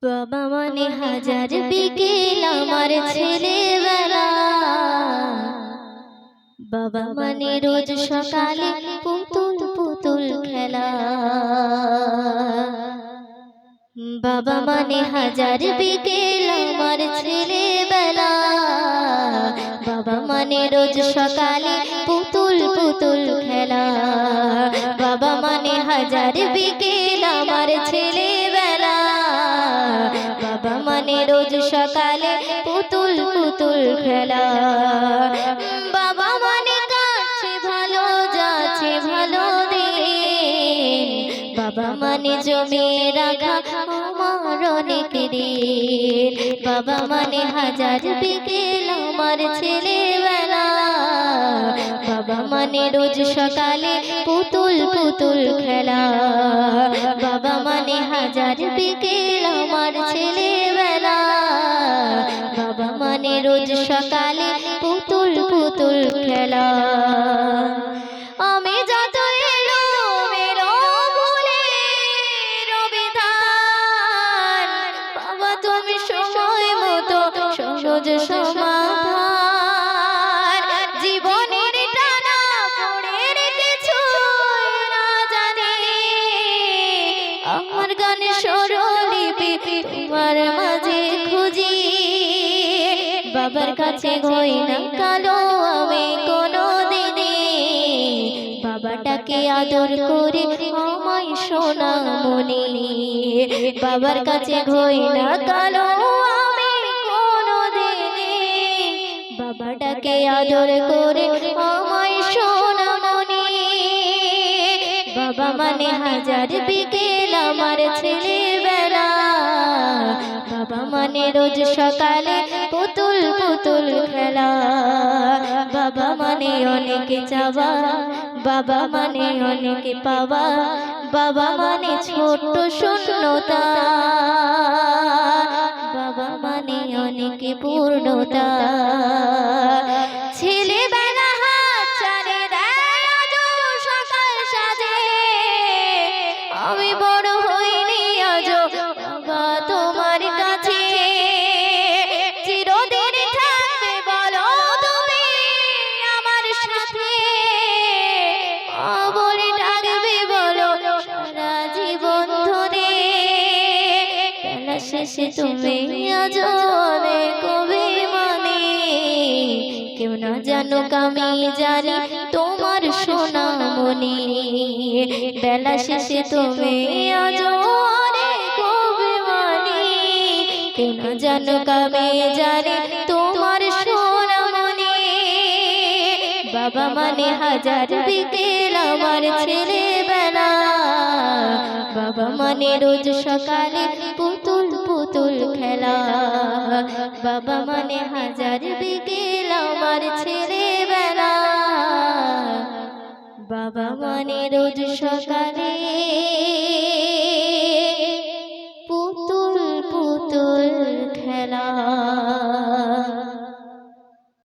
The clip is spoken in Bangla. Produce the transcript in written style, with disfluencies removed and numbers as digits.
বাবা মানে হাজার বিকেল আমার ছেলেবেলা, বাবা মানে রোজ সকালে পুতুল পুতুল খেলা। বাবা মানে হাজার বিকেল আমার ছেলেবেলা, বাবা মানে রোজ সকালে পুতুল পুতুল খেলা। বাবা মানে হাজার বিকেল আমার ছেলেবেলা, বাবা মানে রোজ সকালে পুতুল পুতুল খেলা। বাবা মানে কাছে ভালো যাচ্ছে ভালো দিন, বাবা মানে জমিয়ে রাখা আমার অনেক ঋণ। বাবা মানে হাজার বিকেল আমার ছেলেবেলা, বাবা মানে রোজ সকালে পুতুল পুতুল খেলা। বাবা মানে হাজার বিকেল আমার ছেলেবেলা, বাবা মানে রোজ সকালে পুতুল পুতুল খেলা। আমি যত এলো মেরো ভুলে রবিধান, বাবা তুমি সময় মতো সহজ সমাধান। জীবনের টানা পড়ে কিছু না জানি, আমার গানে স্বরলিপি তোমার মাঝে খুঁজি। বাবার কাছে হই না কালো আমি কোনো দিনে, বাবাটাকে আদর করে আমায় সোনা মনি। বাবার কাছে হই না কালো আমি কোনো দিনে, বাবাটাকে আদর করে আমায় সোনা মনি। বাবা মানে হাজার বিকেল আমার ছেলেবেলা, বাবা মানে রোজ সকালে পুতুল পুতুল খেলা। বাবা মানে অনেক চাওয়া, বাবা মানে অনেক পাওয়া, বাবা মানে ছোট্ট শূন্যতা, বাবা মানে অনেক পূর্ণতা। ছেলেবেলা হাত ছাড়ে দেয় আজও সকাল সাজে, আমি বড় হইনি আজও বাবা তোমার কাছে। চিরদিন থাকবে বলো তুমি আমার সাথে, বলে ডাকবে বলো সারা জীবন ধরে। বেলা শেষে তুমি আজও অনেক অভিমানী, কেউ না জানুক আমি জানি তোমার সোনা মনি। বেলা শেষে তুমি আজও অনেক অভিমানী, কেউ না জানুক আমি জানি তোমার সোনা মনি। বাবা মানে হাজার বিকেল আমার ছেলেবেলা, বাবা মানে রোজ সকালে পুতুল পুতুল খেলা। বাবা মানে হাজার বিকেল আমার ছেলেবেলা, বাবা মানে রোজ সকালে